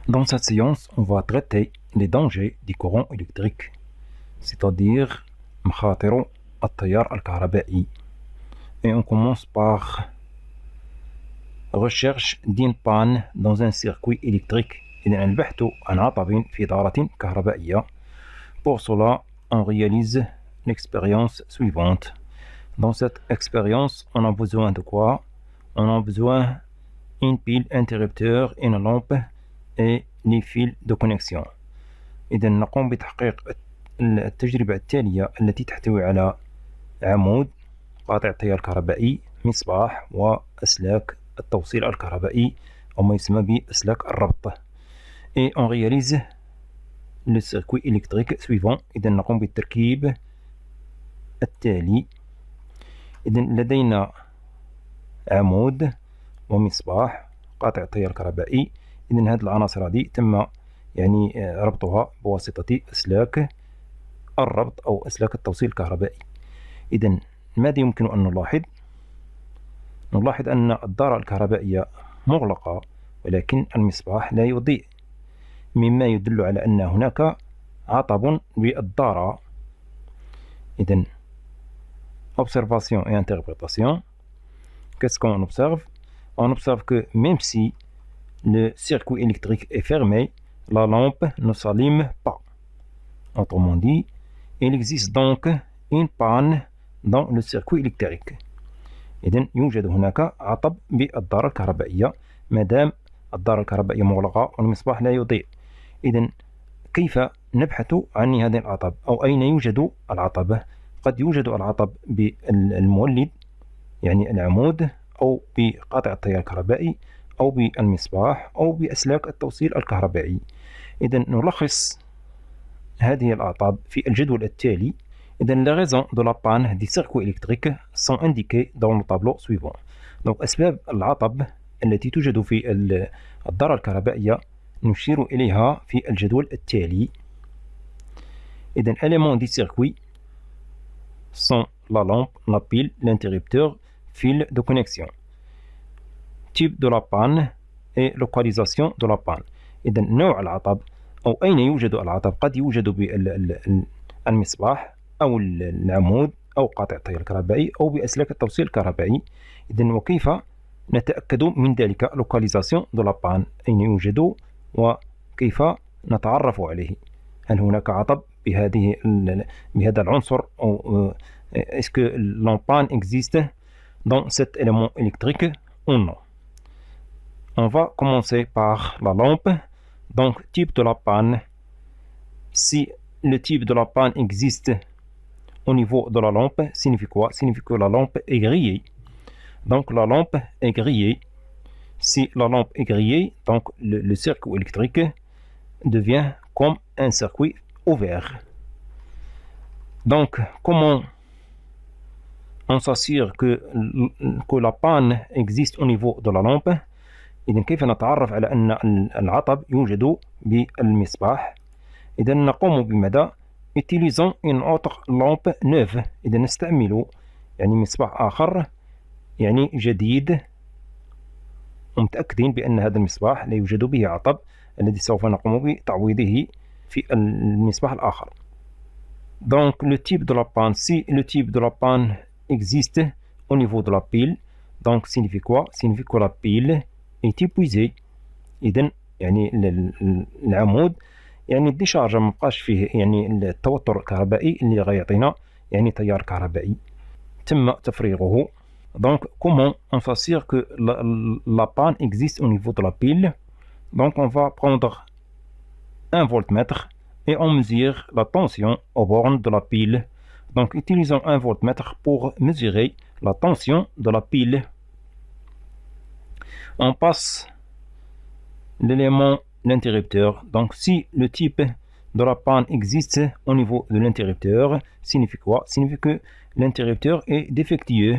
Dans cette séance, on va traiter les dangers du courant électrique, c'est-à-dire مخاطر التيار الكهربائي. Et on commence par recherche d'une panne dans un circuit électrique. إذن البحث عن عطب في دارة كهربائية. Pour cela, on réalise l'expérience suivante. Dans cette expérience, on a besoin de quoi? On a besoin d'une pile interrupteur, une lampe et les fils de connexion. إذا نقوم بتحقيق التجربة التالية التي تحتوي على عمود قاطع التيار الكهربائي، مصباح، وأسلاك التوصيل الكهربائي أو ما يسمى بأسلاك الربط. Et on réalise le circuit électrique suivant. إذا نقوم بالتركيب التالي. إذا لدينا عمود ومصباح قاطع التيار الكهربائي. إذا هذه العناصر هذه تم ربطها بواسطة أسلاك الربط أو أسلاك التوصيل الكهربائي. إذا ماذا يمكن أن نلاحظ؟ نلاحظ أن الدارة الكهربائية مغلقة ولكن المصباح لا يضيء، مما يدل على أن هناك عطب بالدارة. إذا observation et interprétation. Qu'est-ce qu'on observe? On observe que même si le circuit électrique est fermé, la lampe ne s'allume pas. Autrement dit, il existe donc une panne dans le circuit électrique. إذن يوجد هناك عطب بالدارة الكهربائية ما دام الدارة الكهربائية مغلقة والمصباح لا يضيء. إذن كيف نبحث عن هذا العطب أو أين يوجد العطب؟ قد يوجد العطب بالمولد يعني العمود أو بقاطع التيار الكهربائي أو بالمصباح أو بأسلاك التوصيل الكهربائي. إذن نلخص هذه الأعطاب في الجدول التالي. إذن les raisons de la panne du circuit électrique sont indiquées dans le tableau suivant. Donc أسباب العطب التي توجد في الدارة الكهربائية نشير إليها في الجدول التالي. إذن éléments du circuit sont la lampe, la pile, l'interrupteur, fil de connexion. Type de la panne et localisation de la panne. إذن نوع العطب أو أين يوجد العطب قد يوجد بالمصباح أو العمود أو قاطع التيار الكهربائي أو بأسلاك التوصيل الكهربائي. إذن وكيف نتأكد من ذلك؟ localisation de la panne، أين يوجد وكيف نتعرف عليه؟ هل هناك عطب بهذا العنصر أو est-ce que la panne existe dans cet élément électrique ou non? On va commencer par la lampe. Donc type de la panne. Si le type de la panne existe au niveau de la lampe, signifie quoi? Signifie que la lampe est grillée. Donc la lampe est grillée. Si la lampe est grillée, donc le circuit électrique devient comme un circuit ouvert. Donc comment on s'assure que la panne existe au niveau de la lampe؟ إذن كيف نتعرف على أن العطب يوجد بالمصباح؟ إذا نقوم بماذا؟ utilisant une autre lampe neuve. إذا نستعمل مصباح آخر جديد ومتأكدين بأن هذا المصباح لا يوجد به عطب الذي سوف نقوم بتعويضه في المصباح الآخر. Donc le type de la panne, si le type de la panne existe au niveau de la pile, donc signifie quoi? Signifie que la pile est épuisée. إذن العمود الديشارج مبقاش فيه التوتر الكهربائي اللي غيعطينا تيار كهربائي تم تفريغه. Donc comment on s'assure que la panne existe au niveau de la pile? Donc on va prendre un voltmètre et on mesure la tension aux bornes de la pile. Donc utilisons un voltmètre pour mesurer la tension de la pile. On passe l'élément l'interrupteur. Donc si le type de la panne existe au niveau de l'interrupteur, signifie quoi? Signifie que l'interrupteur est défectueux.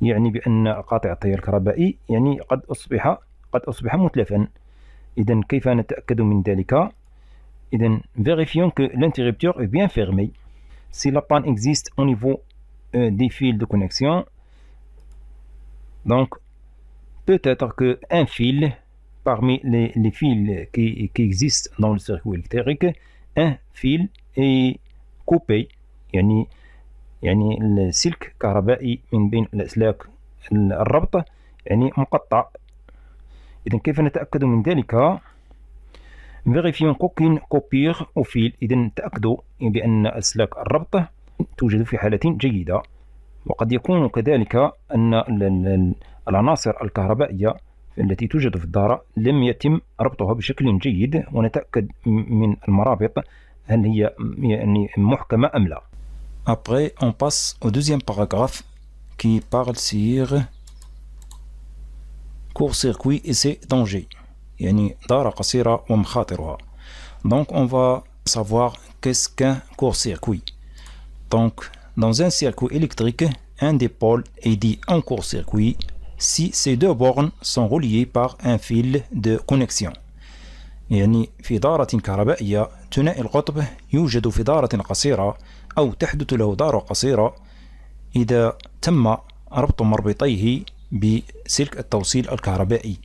بأن قاطع التيار الكهربائي قد أصبح متلفا. إذا كيف نتأكد من ذلك؟ إذا vérifions que l'interrupteur est bien fermé. Si la panne existe au niveau des fils de connexion, donc peut-être qu'un fil parmi les fils qui existent dans le circuit électrique, un fil est coupé، يعني السلك كهربائي من بين الأسلاك الربط يعني مقطع. إذا كيف نتأكد من ذلك؟ vérifions qu'aucune coupure au fil. إذا تأكدوا بأن أسلاك الربط توجد في حالة جيدة. وقد يكون كذلك أن العناصر الكهربائية التي توجد في الدارة لم يتم ربطها بشكل جيد، ونتأكد من المرابط هل هي يعني محكمة أم لا. Après, on passe au deuxième paragraphe qui parle sur court-circuit et ses dangers. يعني دارة قصيرة ومخاطرها. Donc on va savoir qu'est-ce qu'un court-circuit. Donc dans un circuit électrique, un des pôles est dit en court-circuit si ces deux bornes sont reliées par un fil de connexion. يعني في دارة كهربائية ثنائي القطب يوجد في دارة قصيرة أو تحدث له دارة قصيرة إذا تم ربط مربطيه بسلك التوصيل الكهربائي.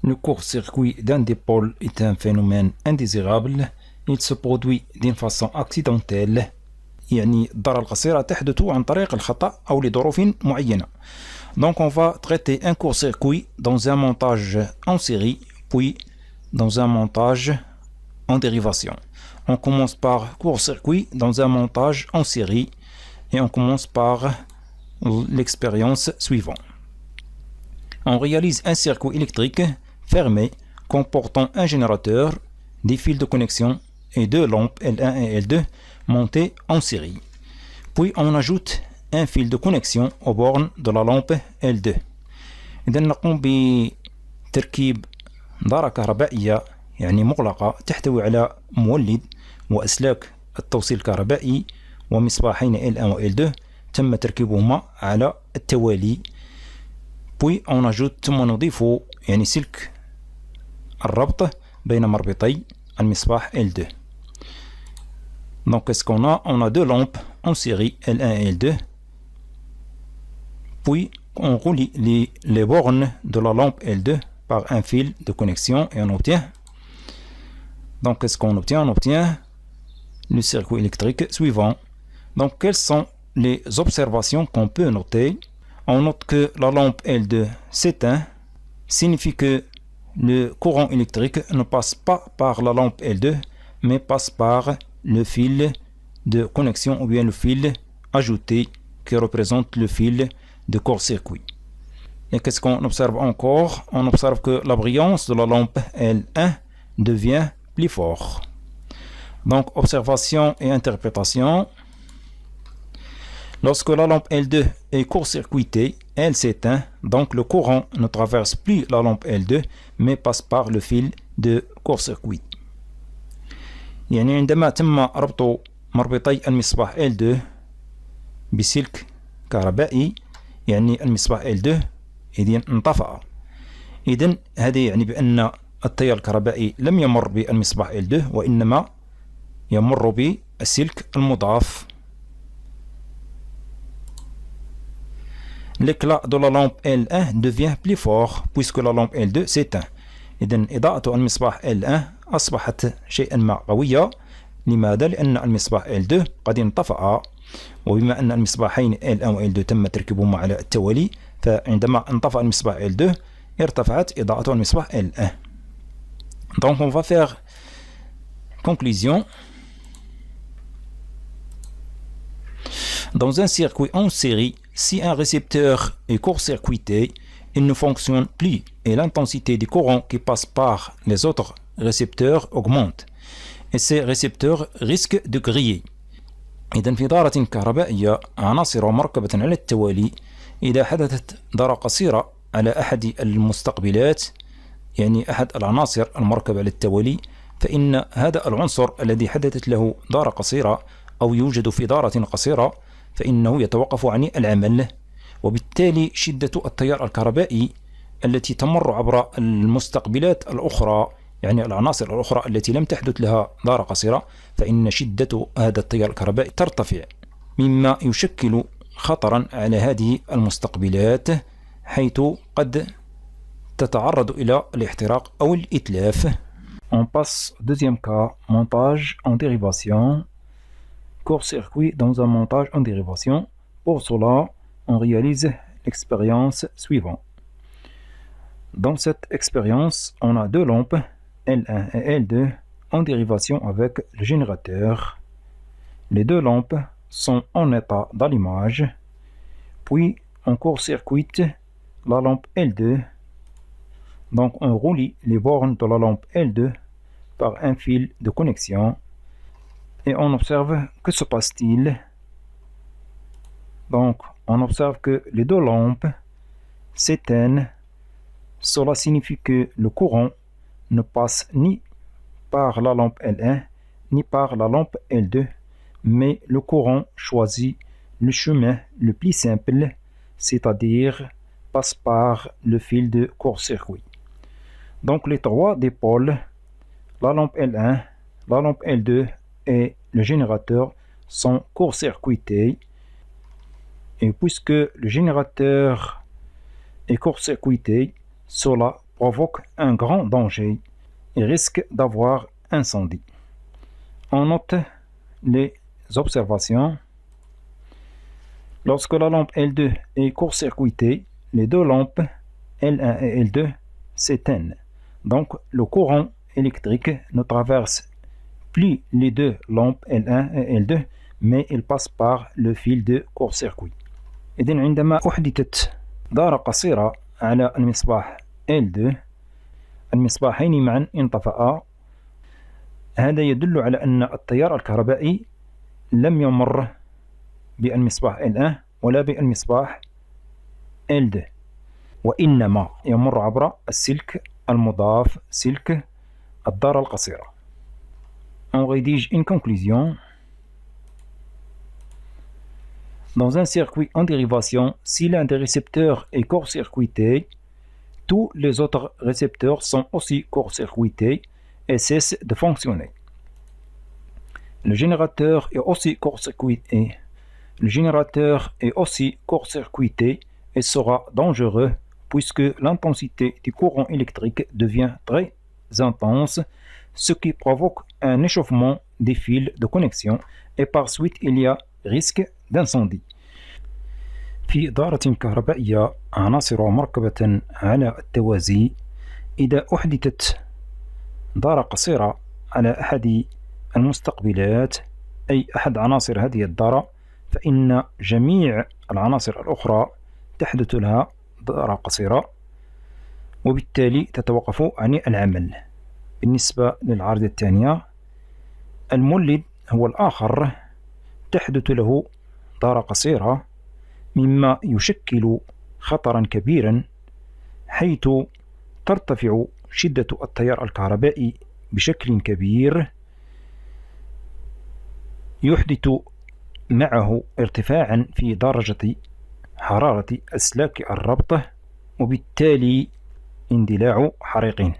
Le court-circuit d'un des pôles est un phénomène indésirable. Il se produit d'une façon accidentelle. يعني الدارة القصيرة تحدث عن طريق الخطأ أو لظروف معينة. Donc on va traiter un court-circuit dans un montage en série, puis dans un montage en dérivation. On commence par court-circuit dans un montage en série et on commence par l'expérience suivante. On réalise un circuit électrique fermé comportant un générateur, des fils de connexion et deux lampes L1 et L2 montées en série. Puis on ajoute un fil de connexion aux bornes de la lampe L2. إذا نقوم بتركيب دارة كهربائية يعني مغلقة تحتوي على مولد وأسلاك التوصيل الكهربائي ومصباحين L1 و L2 تم تركيبهما على التوالي. Puis on ajoute ثم نضيف يعني سلك الربط بين مربطي المصباح L2. Donc qu'est-ce qu'on a? On a deux lampes en série L1 et L2. Puis on relie les bornes de la lampe L2 par un fil de connexion et on obtient. Donc qu'est-ce qu'on obtient? On obtient le circuit électrique suivant. Donc quelles sont les observations qu'on peut noter? On note que la lampe L2 s'éteint, signifie que le courant électrique ne passe pas par la lampe L2 mais passe par le fil de connexion ou bien le fil ajouté qui représente le fil de court-circuit. Et qu'est-ce qu'on observe encore? On observe que la brillance de la lampe L1 devient plus forte. Donc observation et interprétation. Lorsque la lampe L2 est court-circuitée, elle s'éteint, donc le courant ne traverse plus la lampe L2 mais passe par le fil de court-circuit. يعني عندما تم ربط مربطي المصباح L2 بسلك كهربائي يعني المصباح L2 إذن انطفأ. إذن هذا يعني بأن التيار الكهربائي لم يمر بالمصباح L2 وإنما يمر بالسلك المضاف. L'éclat de la lampe L1 devient plus fort puisque la lampe L2 s'éteint. إذن إضاءة المصباح L1 أصبحت شيئا ما قوية. لماذا؟ لأن المصباح L2 قد انطفأ، وبما أن المصباحين L1 و L2 تم تركيبهما على التوالي فعندما انطفأ المصباح L2 ارتفعت إضاءة المصباح L1. Donc on va faire conclusion. Dans un circuit en série, si un récepteur est court-circuité, il ne fonctionne plus et l'intensité du courant qui passe par les autres récepteurs augmente et ces récepteurs risquent de griller. إذن في دارة كهربائية عناصر مركبة على التوالي إذا حدثت دارة قصيرة على أحد المستقبلات يعني أحد العناصر المركبة على التوالي فإن هذا العنصر الذي حدثت له دارة قصيرة أو يوجد في دارة قصيرة فإنه يتوقف عن العمل، وبالتالي شدة التيار الكهربائي التي تمر عبر المستقبلات الأخرى يعني العناصر الأخرى التي لم تحدث لها دارة قصيرة فإن شدة هذا التيار الكهربائي ترتفع مما يشكل خطرا على هذه المستقبلات حيث قد تتعرض إلى الاحتراق أو الإتلاف. On passe au deuxième cas, montage en dérivation. Court-circuit dans un montage en dérivation. Pour cela, on réalise l'expérience suivante. Dans cette expérience, on a deux lampes, L1 et L2, en dérivation avec le générateur. Les deux lampes sont en état d'allumage, puis on court-circuite la lampe L2. Donc on relie les bornes de la lampe L2 par un fil de connexion et on observe que se passe-t-il. Donc on observe que les deux lampes s'éteignent. Cela signifie que le courant ne passe ni par la lampe L1 ni par la lampe L2, mais le courant choisit le chemin le plus simple, c'est-à-dire passe par le fil de court-circuit. Donc les trois dipôles, la lampe L1, la lampe L2 et le générateur sont court-circuités. Et puisque le générateur est court-circuité, cela provoque un grand danger et risque d'avoir incendie. On note les observations. Lorsque la lampe L2 est court-circuitée, les deux lampes L1 et L2 s'éteignent. Donc le courant électrique ne traverse plus les deux lampes L1 et L2, mais il passe par le fil de court-circuit. إذن عندما أحدثت دارة قصيرة على المصباح L2، المصباحين معا انطفأا. هذا يدل على أن التيار الكهربائي لم يمر بالمصباح L1 ولا بالمصباح L2، وإنما يمر عبر السلك المضاف، سلك الدارة القصيرة. On rédige une conclusion. Dans un circuit en dérivation, si l'un des récepteurs est court-circuité, tous les autres récepteurs sont aussi court-circuités et cessent de fonctionner. Le générateur est aussi court-circuité. Le générateur est aussi court-circuité et sera dangereux puisque l'intensité du courant électrique devient très intense, ce qui provoque un échauffement des fils de connexion et par suite il y a risque d'incendie. في دارة كهربائية عناصر مركبة على التوازي، إذا أحدثت دارة قصيرة على أحد المستقبلات أي أحد عناصر هذه الدارة، فإن جميع العناصر الأخرى تحدث لها دارة قصيرة وبالتالي تتوقف عن العمل. بالنسبة للعارضة الثانية، المولد هو الآخر تحدث له دارة قصيرة، مما يشكل خطرا كبيرا حيث ترتفع شدة التيار الكهربائي بشكل كبير، يحدث معه ارتفاعا في درجة حرارة أسلاك الربط وبالتالي اندلاع حريق.